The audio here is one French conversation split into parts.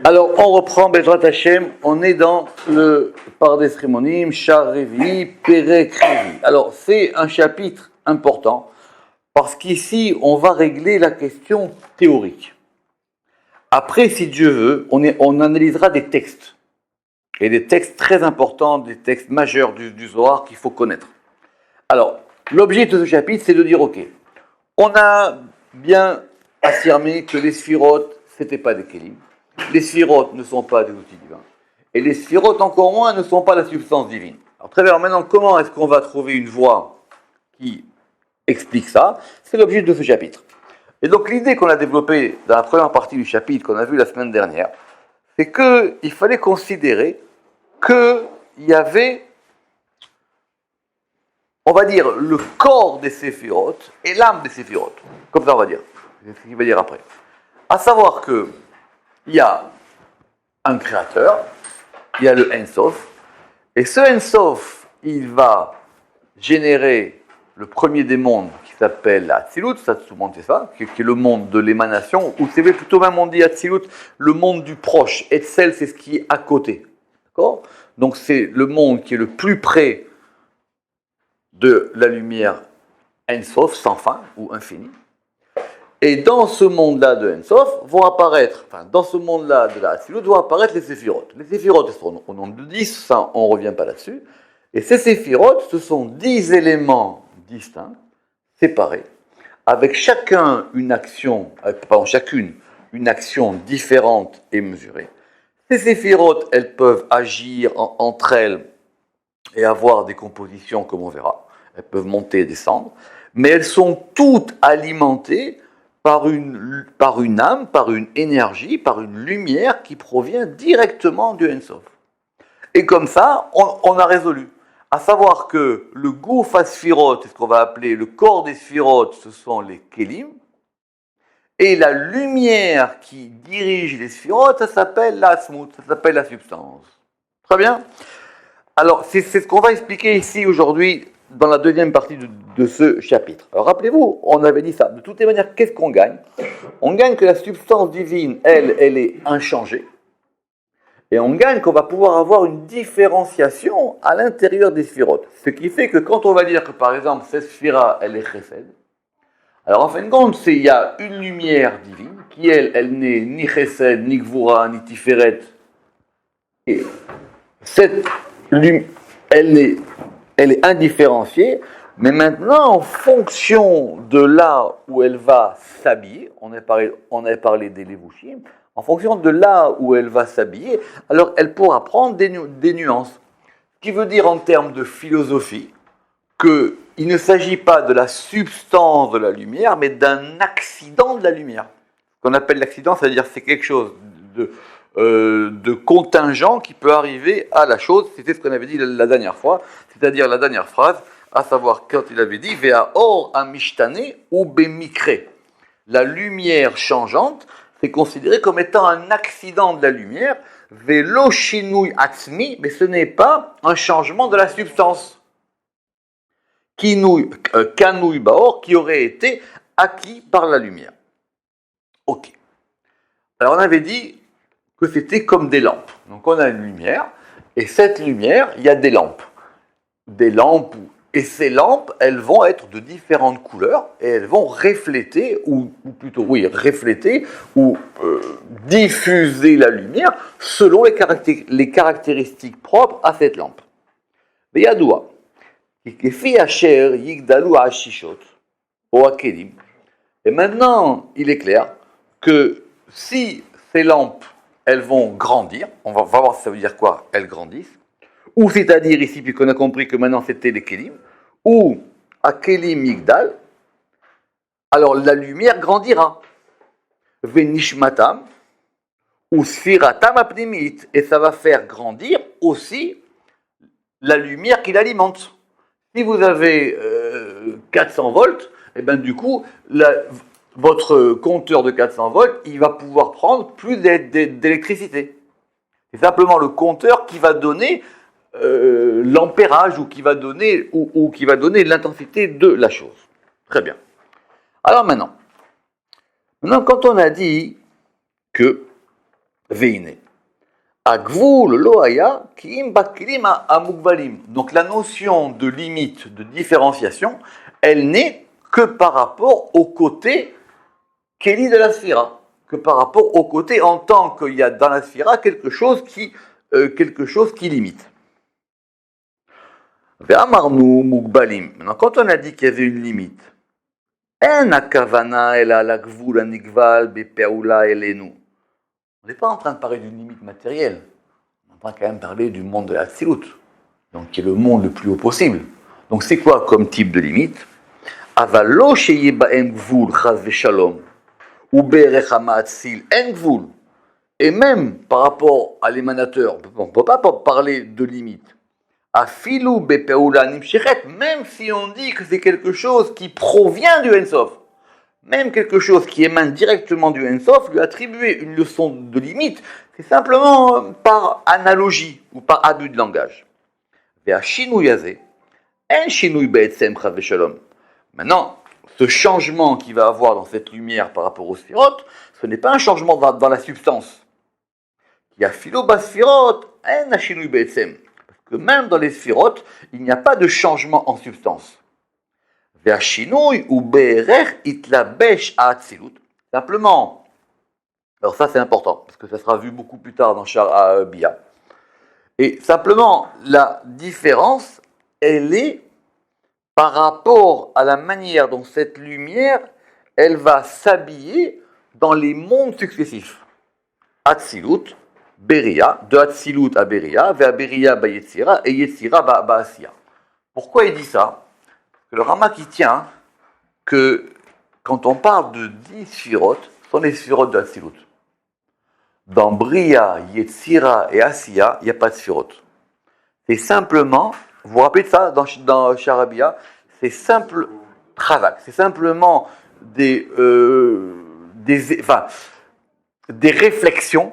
Alors, on reprend Bezrat Hashem, on est dans le Pardes Rimonim, Shar Revi, Perek Revi. Alors, c'est un chapitre important, parce qu'ici, on va régler la question théorique. Après, si Dieu veut, on analysera des textes, et des textes très importants, des textes majeurs du Zohar qu'il faut connaître. Alors, l'objet de ce chapitre, c'est de dire, ok, on a bien affirmé que les sphirotes, ce n'étaient pas des kélim. Les sphirotes ne sont pas des outils divins. Et les sphirotes, encore moins, ne sont pas la substance divine. Alors très bien, maintenant, comment est-ce qu'on va trouver une voie qui explique ça? C'est l'objet de ce chapitre. Et donc l'idée qu'on a développée dans la première partie du chapitre, qu'on a vu la semaine dernière, c'est qu'il fallait considérer qu'il y avait, on va dire, le corps des séphirotes et l'âme des séphirotes. Comme ça, on va dire. C'est ce qu'il va dire après. À savoir que il y a un créateur, il y a le Ein Sof, et ce Ein Sof, il va générer le premier des mondes qui s'appelle Atzilut, ça tout le monde sait ça, qui est le monde de l'émanation, ou c'est plutôt même on dit Atzilut, le monde du proche, Etzel c'est ce qui est à côté, d'accord? Donc c'est le monde qui est le plus près de la lumière Ein Sof, sans fin, ou infini. Et dans ce monde-là de Ein Sof, vont apparaître, dans ce monde-là de la Hatzilut, vont apparaître les séphirotes. Les séphirotes sont au nombre de 10, ça on ne revient pas là-dessus. Et ces séphirotes, ce sont 10 éléments distincts, séparés, avec chacune une action différente et mesurée. Ces séphirotes, elles peuvent agir entre elles et avoir des compositions comme on verra. Elles peuvent monter et descendre, mais elles sont toutes alimentées par une âme, par une énergie, par une lumière qui provient directement du Ein Sof. Et comme ça, on a résolu. À savoir que le Gouf HaSphirot, c'est ce qu'on va appeler le corps des Sphirot, ce sont les Kélim, et la lumière qui dirige les Sphirot, ça s'appelle la Asmut, ça s'appelle la substance. Très bien. Alors, c'est ce qu'on va expliquer ici aujourd'hui, dans la deuxième partie de ce chapitre. Alors rappelez-vous, on avait dit ça. De toutes les manières, qu'est-ce qu'on gagne? On gagne que la substance divine, elle est inchangée. Et on gagne qu'on va pouvoir avoir une différenciation à l'intérieur des sphirotes. Ce qui fait que quand on va dire que par exemple, cette sphira, elle est chesed, alors en fin de compte, il y a une lumière divine qui, elle n'est ni chesed, ni gvura, ni tiferet. Et cette lumière, elle est indifférenciée, mais maintenant, en fonction de là où elle va s'habiller, on avait parlé des levushim, en fonction de là où elle va s'habiller, alors elle pourra prendre des nuances. Ce qui veut dire en termes de philosophie, qu'il ne s'agit pas de la substance de la lumière, mais d'un accident de la lumière. Ce qu'on appelle l'accident, c'est-à-dire c'est quelque chose de contingent qui peut arriver à la chose. C'était ce qu'on avait dit la dernière fois, c'est-à-dire la dernière phrase, à savoir quand il avait dit Vea or amishtane ou bemikre. La lumière changeante, c'est considéré comme étant un accident de la lumière, velo shinui atzmi, mais ce n'est pas un changement de la substance. Kanui baor, qui aurait été acquis par la lumière. Ok. Alors on avait dit que c'était comme des lampes. Donc on a une lumière, et cette lumière, il y a des lampes. Et ces lampes, elles vont être de différentes couleurs, et elles vont refléter, ou diffuser la lumière selon les caractéristiques propres à cette lampe. Beyadoua, kefi asher yigdalu hashishot, ou akelim. Et maintenant, il est clair que si ces lampes elles vont grandir, on va voir ça veut dire quoi, elles grandissent, ou c'est-à-dire ici, puisqu'on a compris que maintenant c'était les Kélim, ou à Kélim Migdal, alors la lumière grandira. Venishmatam, ou Sfiratam Apnimit, et ça va faire grandir aussi la lumière qui l'alimente. Si vous avez 400 volts, et bien du coup, votre compteur de 400 volts, il va pouvoir prendre plus d'électricité. C'est simplement le compteur qui va donner l'ampérage ou qui va donner l'intensité de la chose. Très bien. Alors maintenant, quand on a dit que Veine. Agvul lo haya kiim bakilim amugvalim. Donc la notion de limite, de différenciation, elle n'est que par rapport au côté Kéli de la sphira, que par rapport au côté en tant qu'il y a dans la sphira quelque chose qui limite. Ve'amarnu mugbalim. Maintenant, quand on a dit qu'il y avait une limite, en akavana el alagvul anigval bepeula elenu. On n'est pas en train de parler d'une limite matérielle. On est en train quand même de parler du monde de la Tzilut, donc qui est le monde le plus haut possible. Donc c'est quoi comme type de limite? Avalo sheye ba'em gvul chaz ve'shalom. Et même par rapport à l'émanateur, on ne peut pas parler de limite. Même si on dit que c'est quelque chose qui provient du Ensof, même quelque chose qui émane directement du Ensof, lui attribuer une leçon de limite, c'est simplement par analogie ou par abus de langage. Maintenant, ce changement qu'il va avoir dans cette lumière par rapport aux sphirotes, ce n'est pas un changement dans la substance. Il y a philobas sphirotes, un shinui be'etzem. Parce que même dans les sphirotes, il n'y a pas de changement en substance. Ve'ashinui ou be'erech itlabesh ha'atzilut. Simplement, alors ça c'est important, parce que ça sera vu beaucoup plus tard dans Shar Bia. Et simplement, la différence, elle est par rapport à la manière dont cette lumière, elle va s'habiller dans les mondes successifs. Atzilut, Beria, de Atzilut à Beria, vers Beria ba Yetzira, et Yetzira ba Asiya. Pourquoi il dit ça? Parce que le Rama qui tient que quand on parle de 10 sphirotes, ce sont les sphirotes de Atzilut. Dans Bria, Yetzira et Asiya, il n'y a pas de sphirotes. C'est simplement... Vous vous rappelez de ça dans Charabia? C'est simple travak, c'est simplement des réflexions,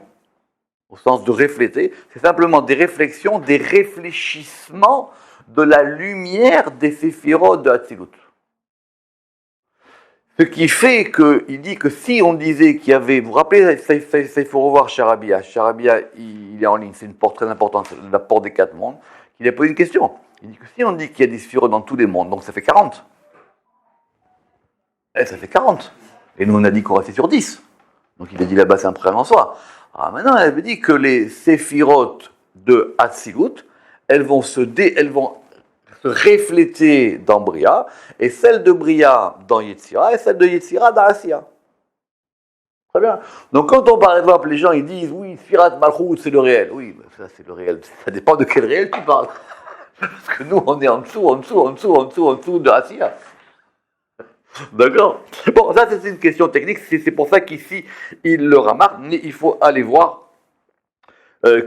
au sens de refléter, c'est simplement des réflexions, des réfléchissements de la lumière des séphirotes de Hatzilut. Ce qui fait qu'il dit que si on disait qu'il y avait, vous vous rappelez, il faut revoir Charabia. Charabia, il est en ligne, c'est une porte très importante, c'est la porte des 4 mondes. Il a posé une question. Il dit que si on dit qu'il y a des sphirotes dans tous les mondes, donc ça fait 40. Ça fait 40. Et nous on a dit qu'on restait sur 10. Donc il a dit là-bas c'est un problème en soi. Alors maintenant elle dit que les séphirotes de Hatzilut, elles vont se refléter dans Bria, et celles de Bria dans Yetzira, et celles de Yetzira dans Asiya. Très bien. Donc quand on, par exemple, les gens ils disent oui, Sfirat Malchut c'est le réel. Oui, ça c'est le réel. Ça dépend de quel réel tu parles. Parce que nous on est en dessous de Asiya. D'accord. Bon, ça c'est une question technique. C'est pour ça qu'ici il le remarque, mais il faut aller voir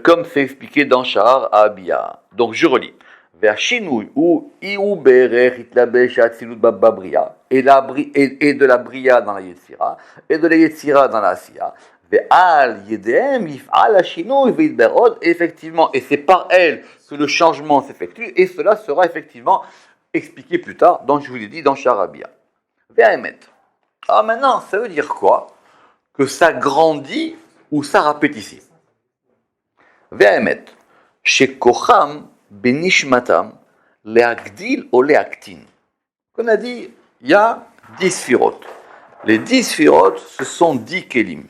comme c'est expliqué dans Shahar Abia. Donc je relis. Ve'ashinui ou iu be'erech itlabesh ha'atzilut babria, et de la bria dans la Yetzira, et de la Yetzira dans la Asiya. Ve'al yedehem yif'al ha'shinui ve'itberod, effectivement, et c'est par elle que le changement s'effectue, et cela sera effectivement expliqué plus tard, donc je vous l'ai dit dans Shahar Abia. Ve'amet. Alors maintenant, ça veut dire quoi? Que ça grandit ou ça répétit. Ve'amet. Chez Kocham, Benishmatam, Leagdil ou Leaktin. On a dit, il y a 10 sphirotes. Les 10 sphirotes, ce sont 10 kélim.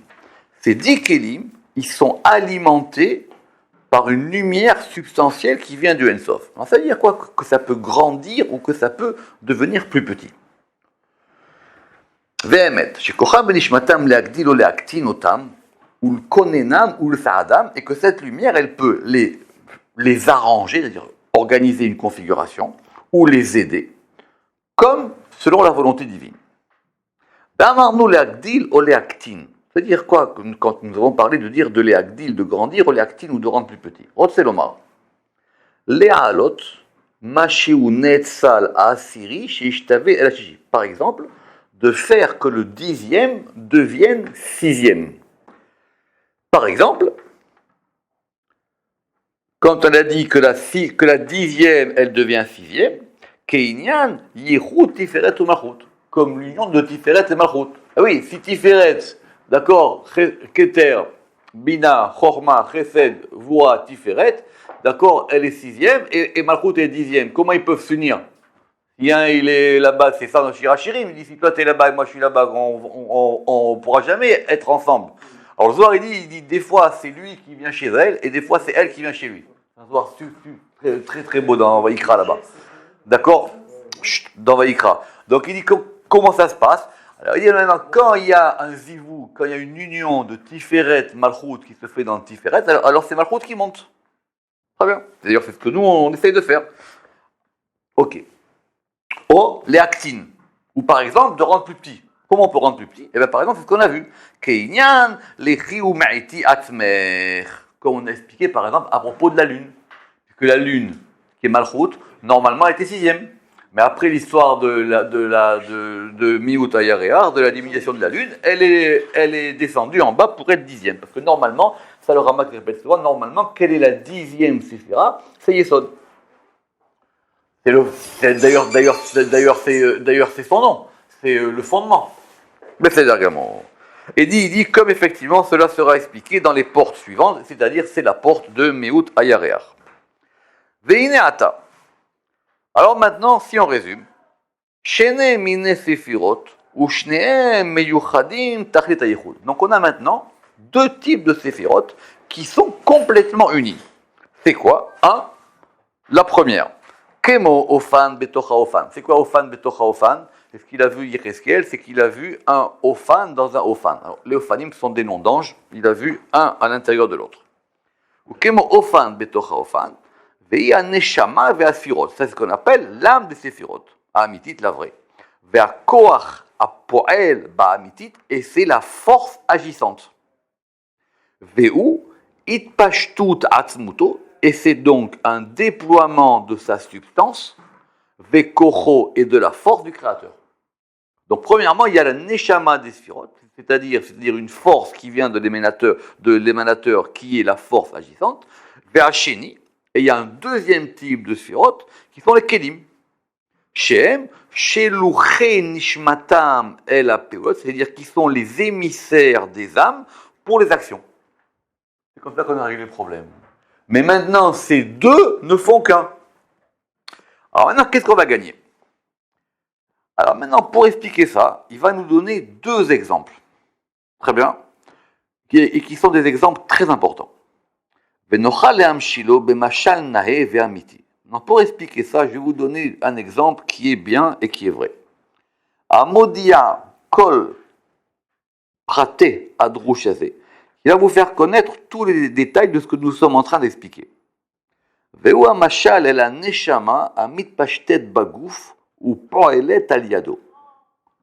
Ces 10 kélim, ils sont alimentés par une lumière substantielle qui vient du Ensof. Alors ça veut dire quoi? Que ça peut grandir ou que ça peut devenir plus petit. Ve'emet, shekocham benishmatam leagdil ou leaktin otam, ou le konenam ou le sa'adam, et que cette lumière, elle peut les arranger, c'est-à-dire organiser une configuration, ou les aider, comme selon la volonté divine. D'amarnu leagdil ou leaktin. C'est-à-dire quoi quand nous avons parlé de dire de leagdil, de grandir, ou leaktin, ou de rendre plus petit? Rotselomar. Le'alot, mashiu netzal asiri, sheishtave el hashishi. Par exemple, de faire que le 10e devienne 6e. Par exemple, quand on a dit que la 10e, elle devient 6e, Keinyan, Yichut, Tiferet ou Malchut, comme l'union de Tiferet et Malchut. Ah oui, si Tiferet, d'accord, Keter, Bina, Chorma, Chesed, Voa, Tiferet, d'accord, elle est sixième et Malchut est dixième. Comment ils peuvent s'unir? Si un il est là-bas, c'est ça dans Shirachirim, il dit si toi t'es là-bas et moi je suis là-bas, on pourra jamais être ensemble. Alors le Zohar il dit des fois c'est lui qui vient chez elle et des fois c'est elle qui vient chez lui. C'est un Zohar très, très très beau dans Vaïkra là-bas. D'accord? Chut, dans Vaïkra. Donc il dit comment ça se passe? Alors il dit maintenant quand il y a un zivou, quand il y a une union de Tiferet, Malchut qui se fait dans Tiferet, alors c'est Malchut qui monte. Très bien. D'ailleurs c'est ce que nous on essaye de faire. Ok. Ou les actines, ou par exemple de rendre plus petit. Comment on peut rendre plus petit? Eh bien par exemple, c'est ce qu'on a vu. Keïnyan, les ma'iti atmer. Comme on a expliqué par exemple à propos de la lune. Puisque la lune, qui est Malchut, normalement elle était sixième. Mais après l'histoire de Miut Ayarear, de la diminution de la lune, elle est descendue en bas pour être dixième. Parce que normalement, ça le Ramak répète souvent, normalement, quelle est la dixième séphira? C'est Yesod. D'ailleurs, c'est son nom, c'est le fondement. Mais c'est l'argument. Et il dit comme effectivement cela sera expliqué dans les portes suivantes, c'est-à-dire c'est la porte de Meut Ayarear. Veineata. Alors maintenant, si on résume, Shene mine sefirot ou shneem meyuchadim tachlit hayichud. Donc on a maintenant deux types de sefirot qui sont complètement unis. C'est quoi? La première. Kemo Ofan Betocha Ofan. C'est quoi Ofan Betocha Ofan? C'est ce qu'il a vu Yecheskel, c'est qu'il a vu un Ofan dans un Ofan. Alors, les Ofanim sont des noms d'anges, il a vu un à l'intérieur de l'autre. Ou Kemo Ofan Betocha Ofan, Veia Neshama Vea Sfirot. C'est ce qu'on appelle l'âme des Séphirot. Amitit, la vraie. Vea Koach Apoel Ba'amitit, et c'est la force agissante. Veu Itpashtut Atzmuto. Et c'est donc un déploiement de sa substance, Vekocho, et de la force du Créateur. Donc premièrement, il y a la Neshama des Sphirot, c'est-à-dire une force qui vient de l'émanateur qui est la force agissante, Veacheni, et il y a un deuxième type de Sphirot, qui sont les Kelim. Shem, Sheluche Nishmatam El Apeot, c'est-à-dire qui sont les émissaires des âmes pour les actions. C'est comme ça qu'on a réglé le problème. Mais maintenant, ces deux ne font qu'un. Alors maintenant, qu'est-ce qu'on va gagner? Alors maintenant, pour expliquer ça, il va nous donner deux exemples. Très bien. Et qui sont des exemples très importants. Donc pour expliquer ça, je vais vous donner un exemple qui est bien et qui est vrai. Amodia kol prate adrushazé. Il va vous faire connaître tous les détails de ce que nous sommes en train d'expliquer. Ve'u mashal el neshama amitpashtet bagouf ou poelet aliado.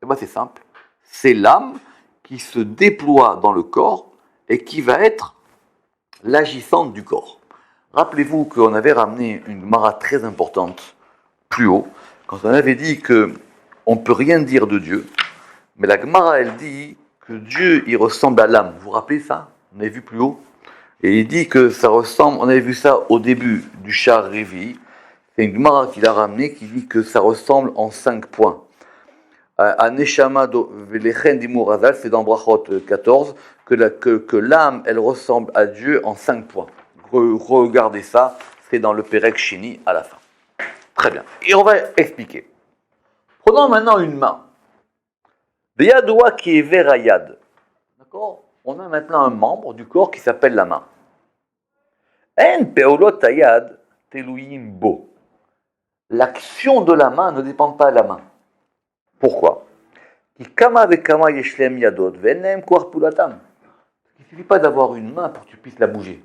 Et ben c'est simple. C'est l'âme qui se déploie dans le corps et qui va être l'agissante du corps. Rappelez-vous qu'on avait ramené une Gemara très importante plus haut, quand on avait dit que on ne peut rien dire de Dieu, mais la Gemara elle dit que Dieu il ressemble à l'âme. Vous vous rappelez ça? On avait vu plus haut. Et il dit que ça ressemble, on avait vu ça au début du Char Révi. C'est une Gemara qu'il a ramené qui dit que ça ressemble en 5 points. À Neshama Velechen Dimur Azal, c'est dans Brachot 14, que l'âme, elle ressemble à Dieu en 5 points. Regardez ça, c'est dans le Perek Shini à la fin. Très bien. Et on va expliquer. Prenons maintenant une main. Beyadoua qui est verayad. D'accord? On a maintenant un membre du corps qui s'appelle la main. En peolot ayad teluim bo. L'action de la main ne dépend pas de la main. Pourquoi? Il ne suffit pas d'avoir une main pour que tu puisses la bouger.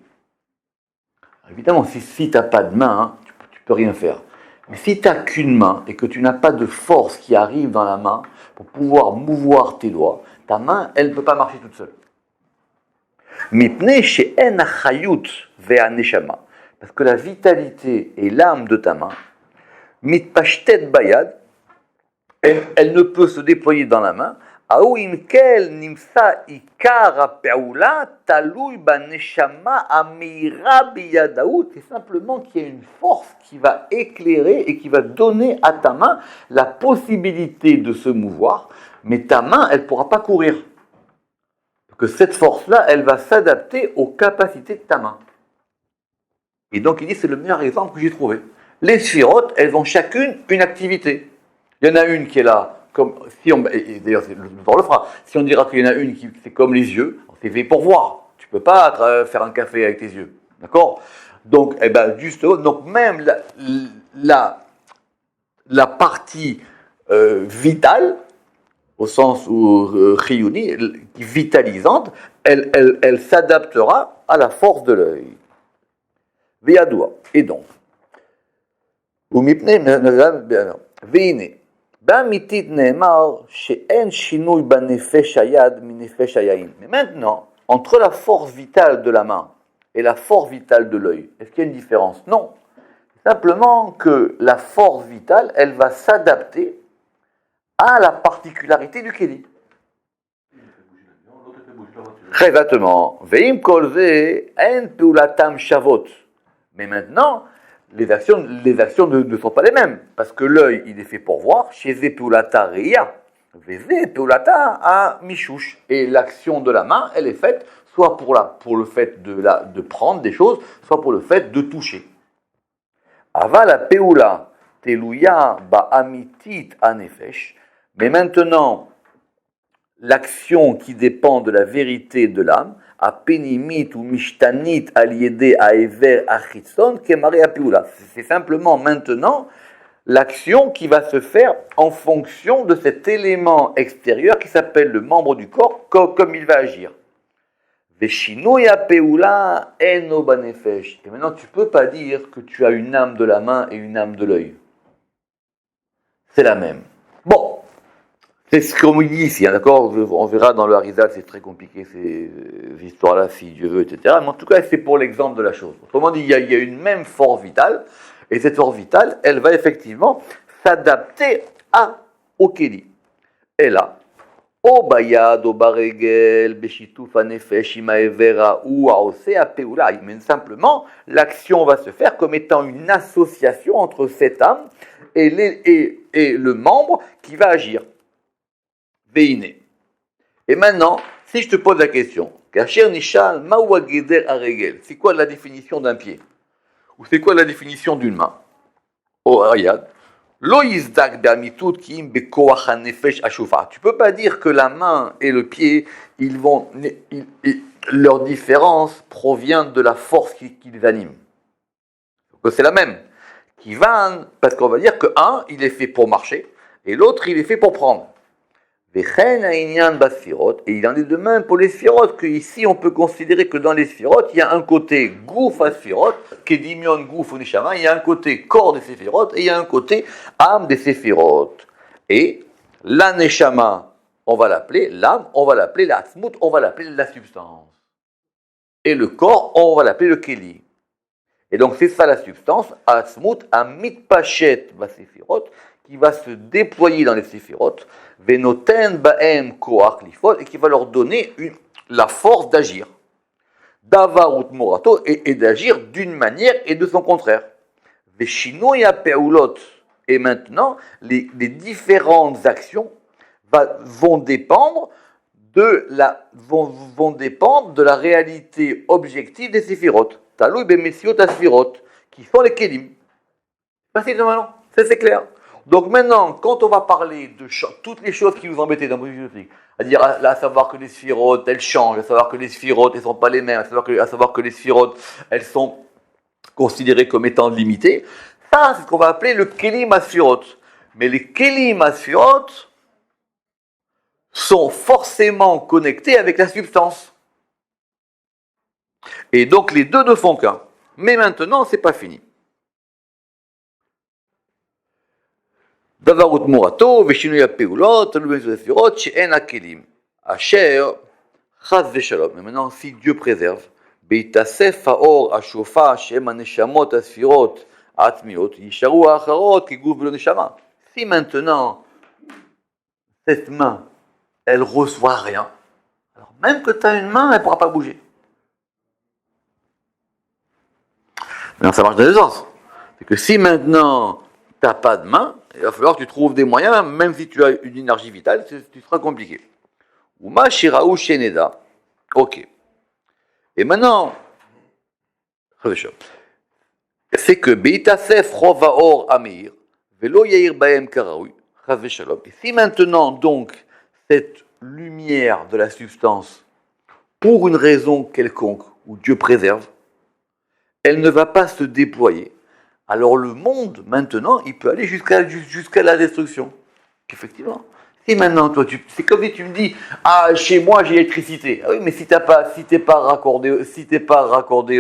Évidemment, si tu n'as pas de main, tu ne peux rien faire. Mais si tu n'as qu'une main et que tu n'as pas de force qui arrive dans la main pour pouvoir mouvoir tes doigts, ta main, elle ne peut pas marcher toute seule. Parce que la vitalité et l'âme de ta main, elle ne peut se déployer dans la main. C'est simplement qu'il y a une force qui va éclairer et qui va donner à ta main la possibilité de se mouvoir, mais ta main, elle ne pourra pas courir. que cette force-là, elle va s'adapter aux capacités de ta main. Et donc, il dit, c'est le meilleur exemple que j'ai trouvé. Les sphirotes, elles ont chacune une activité. Il y en a une qui est là, comme si on, et d'ailleurs, on le fera. Si on dira qu'il y en a une qui c'est comme les yeux, c'est fait pour voir. Tu peux pas faire un café avec tes yeux, d'accord? Donc, eh ben, justement, donc même la partie vitale, au sens où Chiyuni, vitalisante, elle s'adaptera à la force de l'œil. Veyadoua. Et donc, והנה, באמיתית נאמר שאין שינוי בנפש היד מנפש היין. Mais maintenant, entre la force vitale de la main et la force vitale de l'œil, est-ce qu'il y a une différence? Non. Simplement que la force vitale, elle va s'adapter à la particularité du kéli. Exactement. Veim kol ze en peulatam shavot. Mais maintenant, les actions ne sont pas les mêmes. Parce que l'œil, il est fait pour voir. Chez ze peulata ria. Veze peulata a mishouch. Et l'action de la main, elle est faite soit pour le fait de prendre des choses, soit pour le fait de toucher. Ava la peula teluya ba amitit anefesh. Mais maintenant, l'action qui dépend de la vérité de l'âme, a penimit ou mishtanit aliédé a ever achitson kemare apiula. C'est simplement maintenant l'action qui va se faire en fonction de cet élément extérieur qui s'appelle le membre du corps, comme il va agir. Veshinui apeula eno banefesh. Et maintenant, tu ne peux pas dire que tu as une âme de la main et une âme de l'œil. C'est la même. Bon. C'est ce qu'on dit ici, hein, d'accord? On verra dans le Harizal, c'est très compliqué ces histoires-là, si Dieu veut, etc. Mais en tout cas, c'est pour l'exemple de la chose. Autrement dit, il y a une même force vitale, et cette force vitale, elle va effectivement s'adapter au Kéli. Et là, au bayad, au baregel, beshituf anefesh, imaevera, ou aose apeula. Mais simplement, l'action va se faire comme étant une association entre cette âme et le membre qui va agir. Veine. Et maintenant, si je te pose la question, Kacher Nishal, Mawageder Aregel, c'est quoi la définition d'un pied? Ou c'est quoi la définition d'une main? Oh, regarde. Lo yizdak be'amitud ki'im be'koach hanefesh ashufa. Tu peux pas dire que la main et le pied, leur différence provient de la force qui les anime. Donc c'est la même. Qui va, parce qu'on va dire que un, il est fait pour marcher, et l'autre, il est fait pour prendre. Et il en est de même pour les sphirotes, qu'ici on peut considérer que dans les sphirotes, il y a un côté gouf à sphirotes, kedimion gouf ou neshama, il y a un côté corps des sphirotes, et il y a un côté âme des sphirotes. Et la neshama, on va l'appeler l'âme, on va l'appeler la atzmut, on va l'appeler la substance. Et le corps, on va l'appeler le keli. Et donc c'est ça la substance, atzmut, amitpachet va sphirotes, qui va se déployer dans les séphirotes, venoten baem koach lifot, et qui va leur donner la force d'agir. Davarut morato, et d'agir d'une manière et de son contraire. Veshinoya peulot, et maintenant, les différentes actions vont dépendre de la réalité objective des séphirotes. Talou bemesiot asphirot, qui sont les kelim. Facile maintenant, c'est clair. Donc maintenant, quand on va parler de toutes les choses qui nous embêtaient dans la bibliothèque, à savoir que les sphirotes, elles changent, à savoir que les sphirotes, elles ne sont pas les mêmes, à savoir que les sphirotes, elles sont considérées comme étant limitées, ça, c'est ce qu'on va appeler le kelim asphirot. Mais les kelim asphirot sont forcément connectés avec la substance. Et donc les deux ne font qu'un. Mais maintenant, c'est pas fini. דבר ותמורתו ושינוי הפעולות תלוי בין הספירות שאין הכלים אשר חס ושלום. maintenant si Dieu préserve בהתאסף האור השופע שהם הנשמות הספירות העצמיות יישארו האחרות כגוף ולא נשמה. Si maintenant cette main elle reçoit rien, alors même que tu as une main elle ne pourra pas bouger. Mais ça marche dans les deux sens. C'est que si maintenant tu n'as pas de main, il va falloir que tu trouves des moyens, même si tu as une énergie vitale, tu seras compliqué. Uma shiraou sheneda. Ok. Et maintenant, c'est que Beitasef Rovaor Amir, Velo Yair Baem Karaoui, Shalom. Et si maintenant, donc, cette lumière de la substance, pour une raison quelconque, où Dieu préserve, elle ne va pas se déployer, alors le monde, maintenant, il peut aller jusqu'à la destruction. Effectivement. Si maintenant, toi, c'est comme si tu me dis, ah, chez moi, j'ai l'électricité. Ah oui, mais si t'es pas raccordé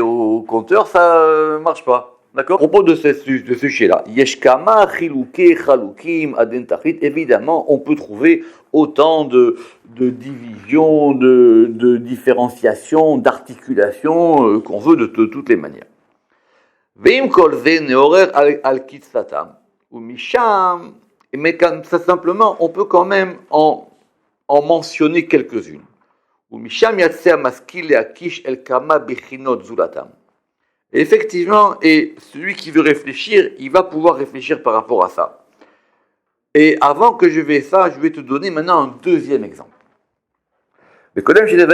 au compteur, ça marche pas. D'accord. À propos de ce sujet-là, Yeshkama, Chilouke, Chaloukim, Adentachit, évidemment, on peut trouver autant de divisions, de différenciations, d'articulations qu'on veut de toutes les manières. Veim kol ze neorer al kitsatam, ou misham, mais ça simplement, on peut quand même en mentionner quelques-unes. Ou misham yatsea maskil akish el kama bechinot zulatam. Effectivement, et celui qui veut réfléchir, il va pouvoir réfléchir par rapport à ça. Et avant que je vais ça, je vais te donner maintenant un deuxième exemple. Mais quand même, je vais te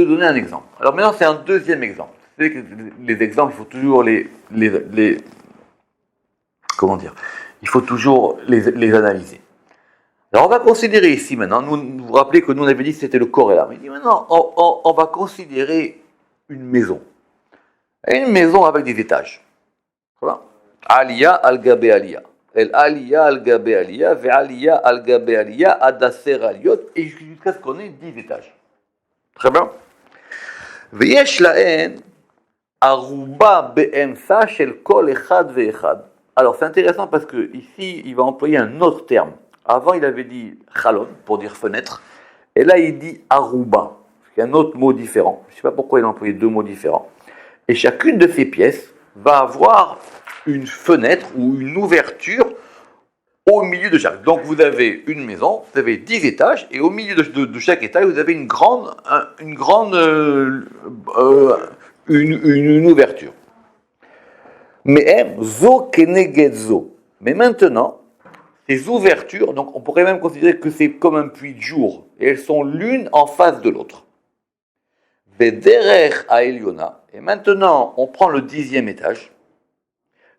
donner un exemple. Alors maintenant, c'est un deuxième exemple. Vous savez que les exemples, il faut toujours comment dire, il faut toujours les analyser. Alors on va considérer ici maintenant, vous vous rappelez que nous on avait dit que c'était le corps et l'âme. Il dit maintenant, on va considérer une maison. Une maison avec des étages. Voilà. Aliyah al-Gabe Aliyah. El Aliyah al-Gabe Aliyah, ve Aliyah al-Gabe Aliyah, Adasser Aliyot, et jusqu'à ce qu'on ait 10 étages. Très bien. Veyesh lahen aruba be'emsa shel kol echad ve'echad. Alors c'est intéressant parce que ici il va employer un autre terme. Avant il avait dit chalon pour dire fenêtre, et là il dit aruba, c'est un autre mot différent. Je ne sais pas pourquoi il a employé deux mots différents. Et chacune de ces pièces va avoir une fenêtre ou une ouverture au milieu de chaque. Donc vous avez une maison, vous avez 10 étages, et au milieu de chaque étage, vous avez une ouverture. Mais zo keneged zo. Mais maintenant, ces ouvertures, donc on pourrait même considérer que c'est comme un puits de jour, et elles sont l'une en face de l'autre. Vederech Aeliona, et maintenant on prend le 10e étage.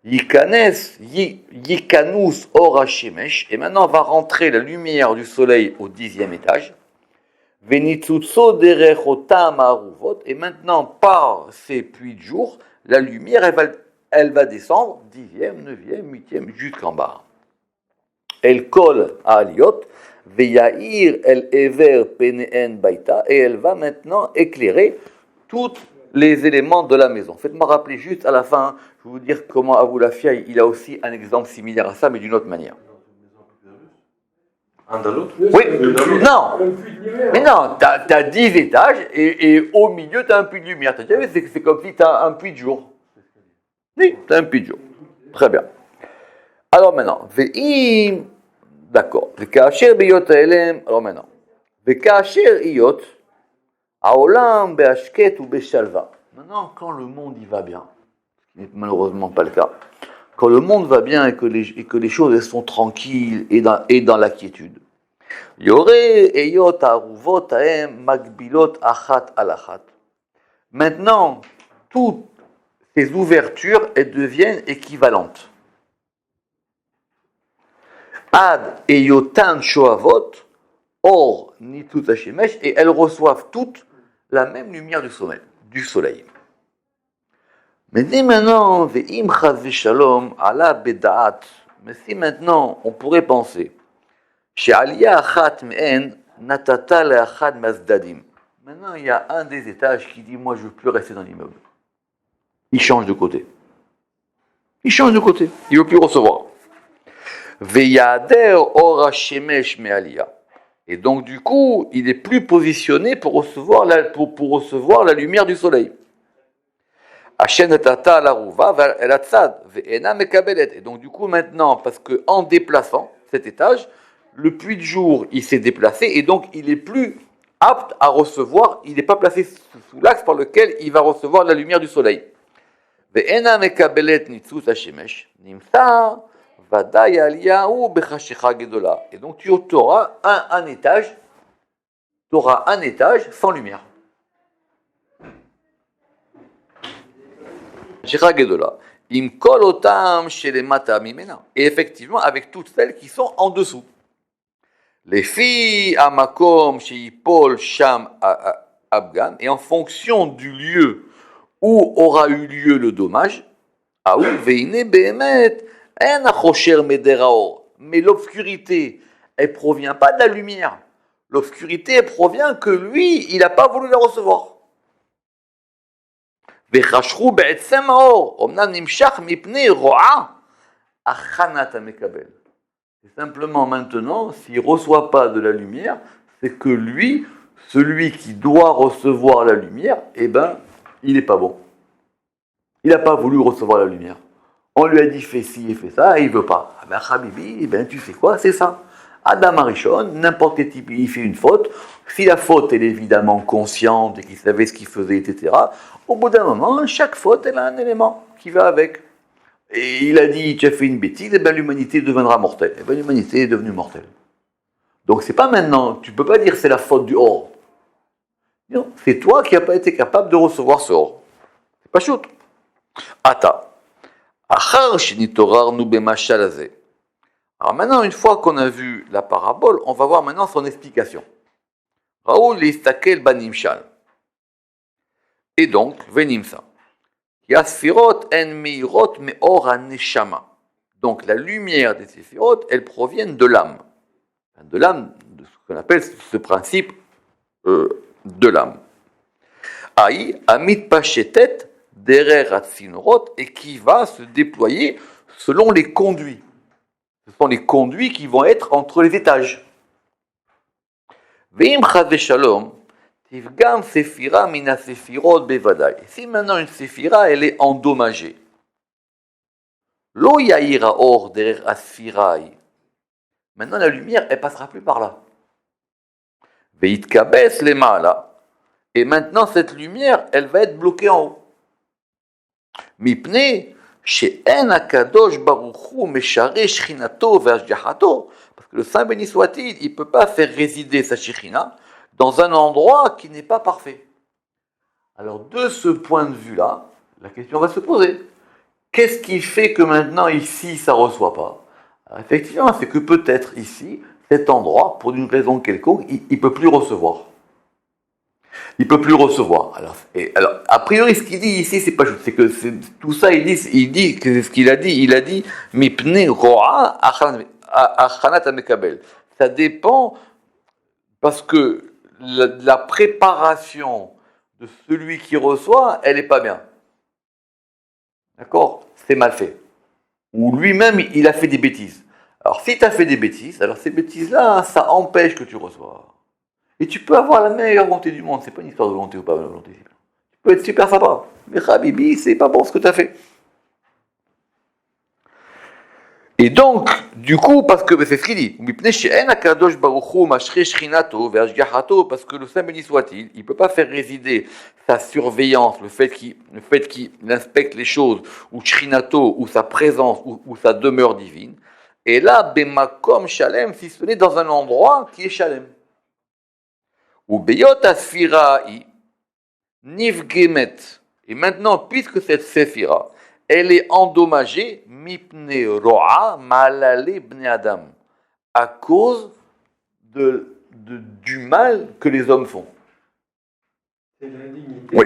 Yikanus Or Hashemesh, et maintenant va rentrer la lumière du soleil au 10e étage. Venitsutso derech otam aruvot, et maintenant par ces puits de jour, la lumière elle va descendre 10e, 9e, 8e jusqu'en bas. Elle colle à Aliot. Veyair el ever peneen baita, et elle va maintenant éclairer tous les éléments de la maison. Faites-moi rappeler juste à la fin, je vais vous dire comment Abou Lafia, il a aussi un exemple similaire à ça, mais d'une autre manière. Andalou? Oui, non, mais non, tu as 10 étages et au milieu tu as un puits de lumière. Tu as vu, c'est comme si tu as un puits de jour. Oui, tu as un puits de jour. Très bien. Alors maintenant, Ve'im. D'accord. Alors maintenant. Maintenant, quand le monde y va bien, ce qui n'est malheureusement pas le cas, quand le monde va bien et que les choses elles sont tranquilles et dans la quiétude, maintenant, toutes ces ouvertures elles deviennent équivalentes. Ad et Yotan Shoavot, Or Nitut Hashemesh, et elles reçoivent toutes la même lumière du soleil. Mais dès maintenant, Ve'im Chaz Shalom, ala Bedaat, mais si maintenant on pourrait penser, chez Aliyah Achat Me'en, Natata Le'achad Mazdadim. Maintenant il y a un des étages qui dit, moi je ne veux plus rester dans l'immeuble. Il change de côté. Il ne veut plus recevoir. Veyader Or Hashemesh Me'aliyah. Et donc, du coup, il est plus positionné pour recevoir la lumière du soleil. Et donc, du coup, maintenant, parce qu'en déplaçant cet étage, le puits de jour, il s'est déplacé et donc il est plus apte à recevoir, il n'est pas placé sous l'axe par lequel il va recevoir la lumière du soleil. Et donc tu auras un étage tu auras un étage sans lumière. Et effectivement, avec toutes celles qui sont en dessous. Les filles à Makom, chez Paul, Sham, Afghan, et en fonction du lieu où aura eu lieu le dommage, mais l'obscurité, elle provient pas de la lumière. L'obscurité, elle provient que lui, il n'a pas voulu la recevoir. C'est simplement maintenant, s'il ne reçoit pas de la lumière, c'est que lui, celui qui doit recevoir la lumière, eh ben, il n'est pas bon. Il n'a pas voulu recevoir la lumière. On lui a dit fais ci et fais ça, et il ne veut pas. Ah ben, Habibi, eh ben, tu sais quoi, c'est ça. Adam Arishon, n'importe quel type, il fait une faute. Si la faute, elle est évidemment consciente et qu'il savait ce qu'il faisait, etc., au bout d'un moment, chaque faute, elle a un élément qui va avec. Et il a dit, tu as fait une bêtise, et bien l'humanité deviendra mortelle. Et bien l'humanité est devenue mortelle. Donc c'est pas maintenant, tu peux pas dire c'est la faute du or. Non, c'est toi qui n'as pas été capable de recevoir ce or. C'est pas chouette. Ata. Achar shenitorarnu bemashal hazeh. Alors maintenant, une fois qu'on a vu la parabole, on va voir maintenant son explication. Raoul istakel banimshal. Et donc, venimsa. Yasfirot en meirot meor haneshama. Donc la lumière des séphirot, elles proviennent de l'âme. De l'âme, de ce qu'on appelle ce principe de l'âme. Aïe, amit pachetet, derer atzinorot, et qui va se déployer selon les conduits. Ce sont les conduits qui vont être entre les étages. Veim chad shalom, tivgam sephira mina sephirot bevadai. Si maintenant une sephira, elle est endommagée. Lo yaira or derer asfirai. Maintenant la lumière, elle passera plus par là. Veit kabes lemala. Et maintenant cette lumière, elle va être bloquée en haut. Mipne she'en hakadosh baruch hu meshareh shchinato ve'ashgachato. Parce que le Saint béni soit-il, il ne peut pas faire résider sa Shekhinah dans un endroit qui n'est pas parfait. Alors, de ce point de vue-là, la question va se poser. Qu'est-ce qui fait que maintenant, ici, ça ne reçoit pas? Alors, effectivement, c'est que peut-être ici, cet endroit, pour une raison quelconque, il ne peut plus recevoir. Il ne peut plus recevoir. Alors, a priori, ce qu'il dit ici, c'est pas juste. C'est que tout ça, il dit que ce qu'il a dit. Il a dit Mipne ro'a achanat amekabel. Ça dépend parce que la préparation de celui qui reçoit, elle n'est pas bien. D'accord? C'est mal fait. Ou lui-même, il a fait des bêtises. Alors, si tu as fait des bêtises, alors ces bêtises-là, ça empêche que tu reçois. Et tu peux avoir la meilleure volonté du monde. C'est pas une histoire de volonté ou pas de volonté. Tu peux être super sympa. Mais Habibi, c'est pas bon ce que tu as fait. Et donc, du coup, parce que c'est ce qu'il dit, parce que le Saint béni soit-il, il ne peut pas faire résider sa surveillance, le fait qu'il inspecte les choses, ou Shrinato, ou sa présence, ou sa demeure divine. Et là, Bemakom Shalem, si ce n'est dans un endroit qui est Shalem. Ou Beyot Asfira'i, Nivgemet. Et maintenant, puisque cette Sephira, elle est endommagée, mipne ro'a malale bne adam, à cause du mal que les hommes font. C'est l'indignité. Oui.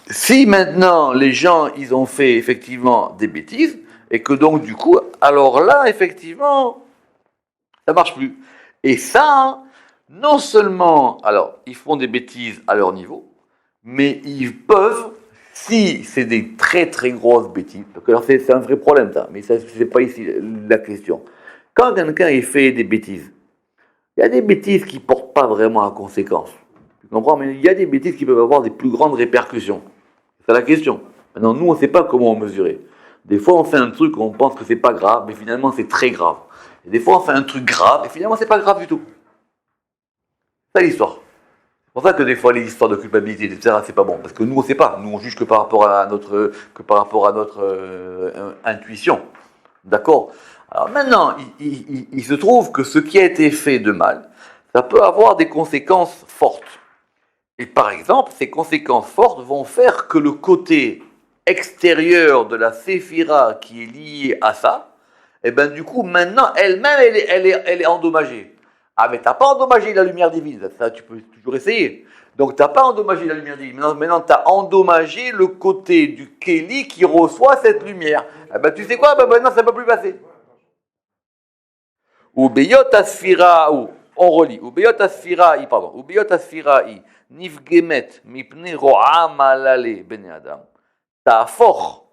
Si maintenant les gens ils ont fait effectivement des bêtises et que donc du coup, alors là effectivement, ça marche plus. Et ça, non seulement, alors ils font des bêtises à leur niveau, mais ils peuvent. Si c'est des très très grosses bêtises, alors c'est un vrai problème ça, mais ça c'est pas ici la question. Quand quelqu'un il fait des bêtises, il y a des bêtises qui portent pas vraiment à conséquence. Tu comprends? Mais il y a des bêtises qui peuvent avoir des plus grandes répercussions. C'est la question. Maintenant nous on sait pas comment mesurer. Des fois on fait un truc on pense que c'est pas grave, mais finalement c'est très grave. Et des fois on fait un truc grave et finalement c'est pas grave du tout. C'est l'histoire. C'est pour ça que des fois les histoires de culpabilité, etc., c'est pas bon. Parce que nous, on ne sait pas. Nous, on juge que par rapport à notre, intuition. D'accord? Alors maintenant, il se trouve que ce qui a été fait de mal, ça peut avoir des conséquences fortes. Et par exemple, ces conséquences fortes vont faire que le côté extérieur de la séphira qui est lié à ça, et ben du coup, maintenant, elle-même, elle est endommagée. Ah, mais t'as pas endommagé la lumière divine, ça tu peux toujours essayer. Donc t'as pas endommagé la lumière divine, maintenant tu as endommagé le côté du Kéli qui reçoit cette lumière. Eh ben tu sais quoi, ben maintenant ça ne peut plus passer. Ou Beyot Asfira, ou on relit, ou Beyot Asfira, pardon, ou Beyot Asfira, Nifgemet, Mipne Ro'am Alale, Ben Adam, Ta'afor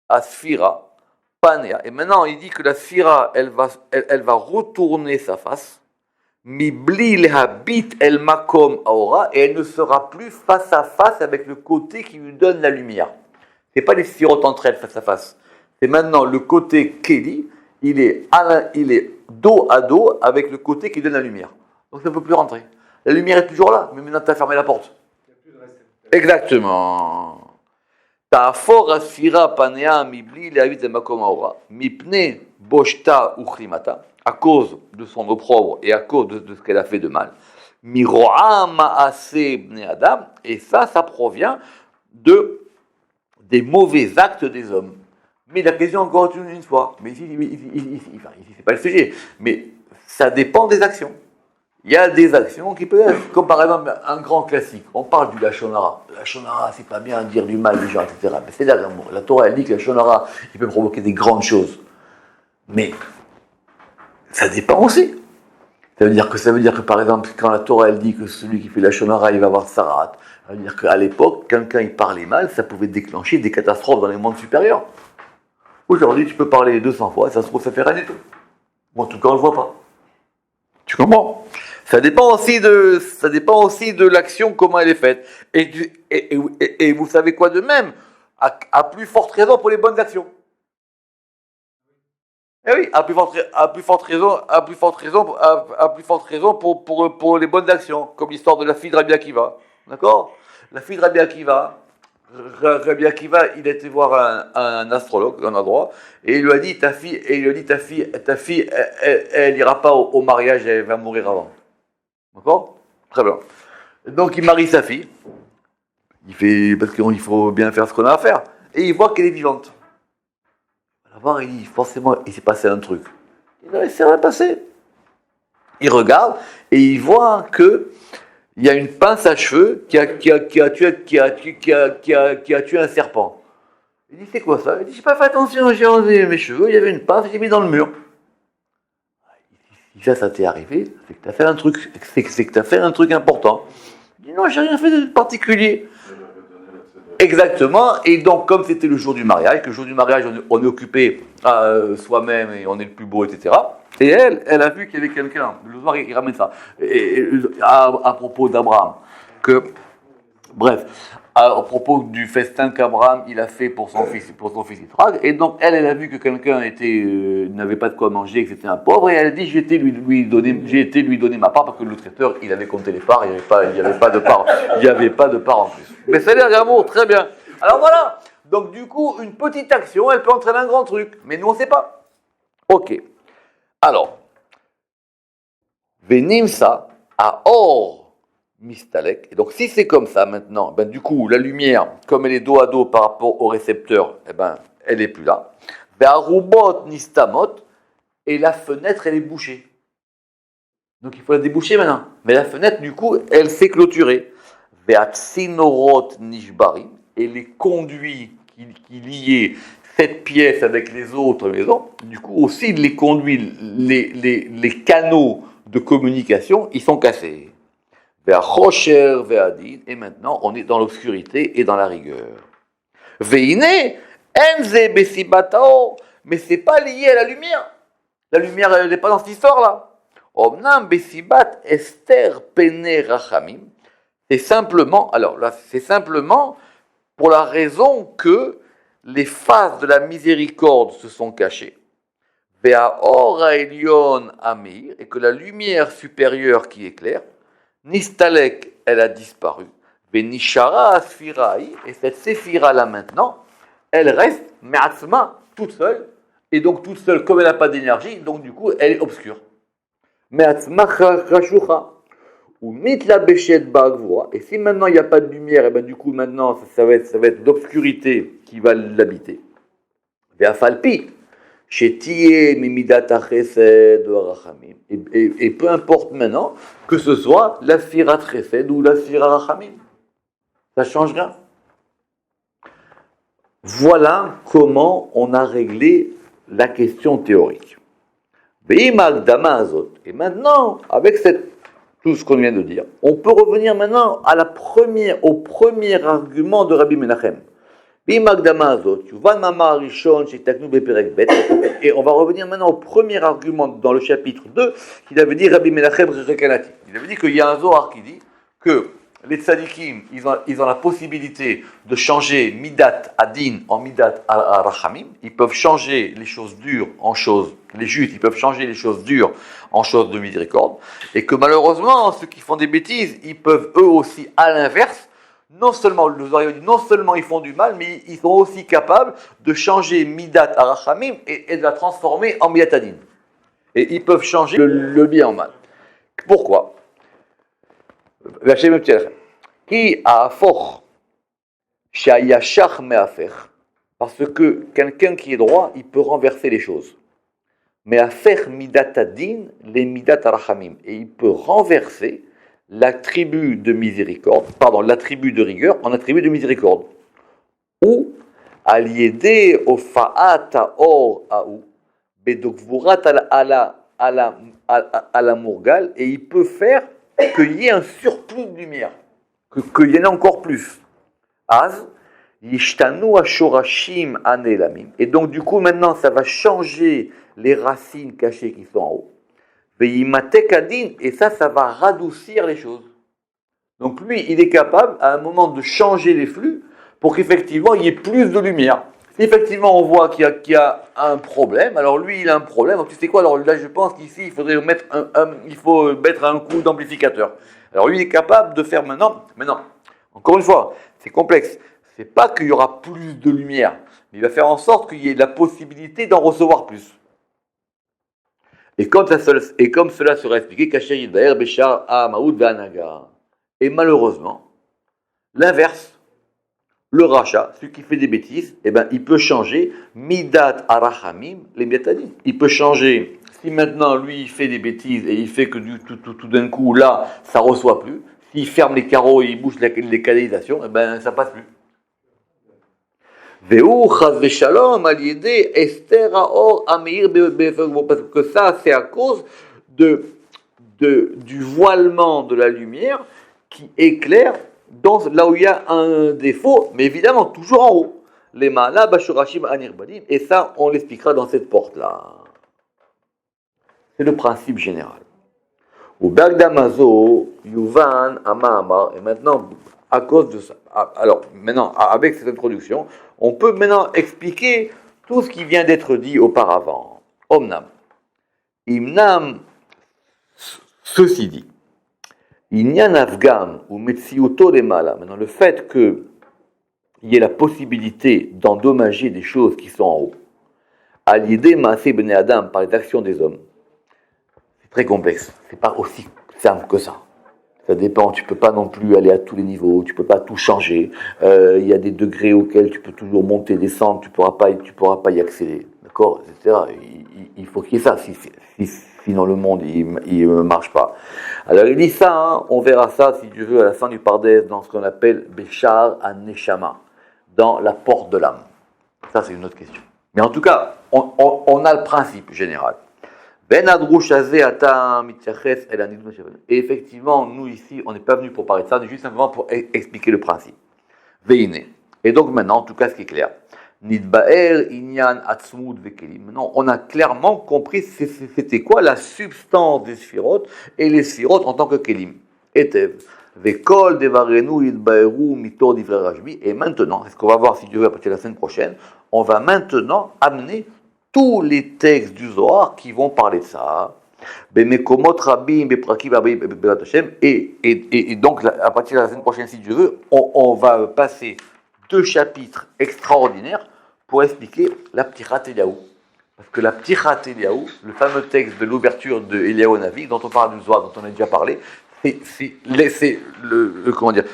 Asfira, Panea. Et maintenant il dit que la Sfira, elle va retourner sa face. Mibli lehabit el makom aora, et elle ne sera plus face à face avec le côté qui lui donne la lumière. C'est pas les sphirotes entre elles face à face. C'est maintenant le côté Kéli, il est dos à dos avec le côté qui donne la lumière. Donc ça ne peut plus rentrer. La lumière est toujours là, mais maintenant tu as fermé la porte. Exactement. Ta'afor asfira panea mibli lehabit el makom aora, mipne boshta uchrimata, à cause de son opprobre et à cause de ce qu'elle a fait de mal. Miroa ma'ase bne Adam, et ça provient des mauvais actes des hommes. Mais la question encore une fois, mais ici c'est pas le sujet, mais ça dépend des actions. Il y a des actions qui peuvent être, comme par exemple un grand classique, on parle du Lachon Hara. Le Lachon Hara, c'est pas bien de dire du mal des gens, etc. Mais c'est là l'amour. La Torah, elle dit que le Lachon Hara, il peut provoquer des grandes choses. Mais ça dépend aussi. Ça veut dire que par exemple, quand la Torah elle dit que celui qui fait la shonara, il va avoir sarat, ça veut dire qu'à l'époque, quelqu'un il parlait mal, ça pouvait déclencher des catastrophes dans les mondes supérieurs. Aujourd'hui, tu peux parler 200 fois, ça se trouve, ça fait rien du tout. Ou en tout cas, on le voit pas. Tu comprends? Ça dépend aussi de l'action, comment elle est faite. Et vous savez quoi de même? À plus forte raison pour les bonnes actions. Eh oui, à plus forte raison pour les bonnes actions, comme l'histoire de la fille de Rabbi Akiva. D'accord? La fille de Rabbi Akiva, il a été voir un astrologue, un endroit, et il lui a dit, ta fille, elle ira pas au mariage, elle va mourir avant. D'accord? Très bien. Donc il marie sa fille, parce qu'il faut bien faire ce qu'on a à faire, et il voit qu'elle est vivante. Voir, forcément, il s'est passé un truc. Il ne s'est rien passé. Il regarde et il voit que il y a une pince à cheveux qui a tué un serpent. Il dit, c'est quoi ça? Il dit, j'ai pas fait attention, j'ai enlevé mes cheveux, il y avait une pince, j'ai mis dans le mur. Si ça t'est arrivé, c'est que tu as fait un truc, c'est que tu as fait un truc important. Il dit, non, j'ai rien fait de particulier. Exactement, et donc comme c'était le jour du mariage, que le jour du mariage on est occupé à soi-même et on est le plus beau, etc. Et elle a vu qu'il y avait quelqu'un, le soir il ramène ça, à propos d'Abraham, à propos du festin qu'Abraham il a fait pour son fils Yitzhak, et donc elle a vu que quelqu'un n'avait pas de quoi manger, que c'était un pauvre, et elle a dit j'ai été lui donner ma part parce que le traiteur il avait compté les parts, il n'y avait pas de part en plus. Mais ça a l'air d'amour, très bien. Alors voilà, donc du coup une petite action elle peut entraîner un grand truc, mais nous on ne sait pas. Ok, alors Venimsa à Or Mistalek. Et donc si c'est comme ça maintenant, ben du coup la lumière, comme elle est dos à dos par rapport au récepteur, eh ben elle est plus là. Be'arubot nistamot, et la fenêtre elle est bouchée. Donc il faut la déboucher maintenant. Mais la fenêtre du coup elle s'est clôturée. Be'atsinorot nishbari, et les conduits qui liaient cette pièce avec les autres maisons, du coup aussi les conduits, les canaux de communication, ils sont cassés. Ve'achosher ve'adid, et maintenant on est dans l'obscurité et dans la rigueur. Ve'ine enze besibatao, mais c'est pas lié à la lumière. La lumière elle n'est pas dans cette histoire là. Omnam besibat Esther pene rachamim. C'est simplement pour la raison que les faces de la miséricorde se sont cachées. Ve'aor ha'elyon amir, et que la lumière supérieure qui éclaire, Nistalek, elle a disparu. Benishara asfirai, et cette séphira là maintenant, elle reste me'atzma, toute seule, et donc toute seule, comme elle n'a pas d'énergie, donc du coup elle est obscure. Me'atzma chashucha, ou mitla beshet ba'gvura. Et si maintenant il n'y a pas de lumière, et ben du coup maintenant ça va être l'obscurité qui va l'habiter. Ve'afalpi, shetiye mimidat hachesed ou harachamim. Et peu importe maintenant que ce soit la sfirat chesed ou la sfirat rachamim. Ça change rien. Voilà comment on a réglé la question théorique. Et maintenant, avec tout ce qu'on vient de dire, on peut revenir maintenant au premier argument de Rabbi Menachem. Et on va revenir maintenant au premier argument dans le chapitre 2 qu'il avait dit Rabbi Menachem. Il avait dit qu'il y a un Zohar qui dit que les tzadikim, ils ont la possibilité de changer midat adin en midat rachamim. Ils peuvent changer les choses dures en choses, les justes, ils peuvent changer les choses dures en choses de miséricorde. Et que malheureusement, ceux qui font des bêtises, ils peuvent eux aussi, à l'inverse, non seulement ils font du mal, mais ils sont aussi capables de changer midat rachamim et de la transformer en midat adin. Et ils peuvent changer le bien en mal. Pourquoi? Qui a fort parce que quelqu'un qui est droit, il peut renverser les choses. Mais à faire midat adin, les midat rachamim, et il peut renverser l'attribut de miséricorde, l'attribut de rigueur en attribut de miséricorde. Ou aliédé au fa'ata or aou, bedokvurat à la mourgale, et il peut faire qu'il y ait un surplus de lumière, qu'il y en ait encore plus. Az, yishtanu ashorashim anelamim. Et donc, du coup, maintenant, ça va changer les racines cachées qui sont en haut. Veyimatek adin, et ça va radoucir les choses. Donc, lui, il est capable, à un moment, de changer les flux pour qu'effectivement, il y ait plus de lumière. Si effectivement, on voit qu'il y a un problème, alors lui, il a un problème. Donc, tu sais quoi? Alors là, je pense qu'ici, il faudrait mettre un coup d'amplificateur. Alors lui, il est capable de faire maintenant, encore une fois, c'est complexe. C'est pas qu'il y aura plus de lumière, mais il va faire en sorte qu'il y ait la possibilité d'en recevoir plus. Et comme cela sera expliqué, Kasher Yidbaer, Béchar, Amaoud, Vanaga. Et malheureusement, l'inverse. Le rachat, celui qui fait des bêtises, il peut changer midat arachamim, les midatadin. Il peut changer, si maintenant lui il fait des bêtises et il fait que tout d'un coup là, ça reçoit plus. S'il ferme les carreaux et il bouge les canalisations, ça passe plus. Ve'u chaz ve'shalom aliédé Esther haor ameir parce que ça c'est à cause du voilement de la lumière qui éclaire là où il y a un défaut, mais évidemment toujours en haut. Les ma'ala bashorashim anirbadim, et ça on l'expliquera dans cette porte-là. C'est le principe général. Ou Bagdamazo, Yuvan, Amahama, et maintenant, à cause de ça, alors maintenant, avec cette introduction, on peut maintenant expliquer tout ce qui vient d'être dit auparavant. Omnam. Imnam, ceci dit. Inyan Afgam ou Metsiuto de Mala. Maintenant, le fait qu'il y ait la possibilité d'endommager des choses qui sont en haut, à l'idée Maaseh Bnei Adam par les actions des hommes, c'est très complexe. C'est pas aussi simple que ça. Ça dépend. Tu peux pas non plus aller à tous les niveaux. Tu peux pas tout changer. Il y a des degrés auxquels tu peux toujours monter, descendre. Tu pourras pas y accéder. D'accord, etc. Il faut qu'il y ait ça. Sinon le monde il marche pas. Alors il dit ça, on verra ça si tu veux à la fin du Pardes dans ce qu'on appelle Béchar Aneshama, dans la porte de l'âme. Ça c'est une autre question. Mais en tout cas, on a le principe général. Ben adrouch azé ata mityaches el anidum shevel. Et effectivement, nous ici, on n'est pas venu pour parler de ça, mais juste simplement pour expliquer le principe. Veine. Et donc maintenant, en tout cas, ce qui est clair. Nidbaer inyan atzmud vekelim. Maintenant, on a clairement compris c'était quoi la substance des sphirotes et les sphirotes en tant que kelim. Etev. Vekol devarenu yidbaeru mitor divrei Rashbi. Et maintenant, c'est ce qu'on va voir si Dieu veut à partir de la semaine prochaine, on va maintenant amener tous les textes du Zohar qui vont parler de ça. Et donc, à partir de la semaine prochaine, si Dieu veut, on va passer 2 chapitres extraordinaires pour expliquer la Ptichat Eliyahu. Parce que la Ptichat Eliyahu, le fameux texte de l'ouverture de Eliyahu Navi, dont on parle du Zohar, dont on a déjà parlé, comment dire,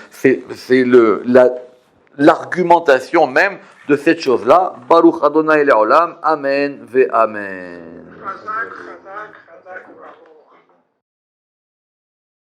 l'argumentation même de cette chose-là. Baruch Adonai Le'olam, Amen ve Amen. חזק, חזק, חזק וברוך.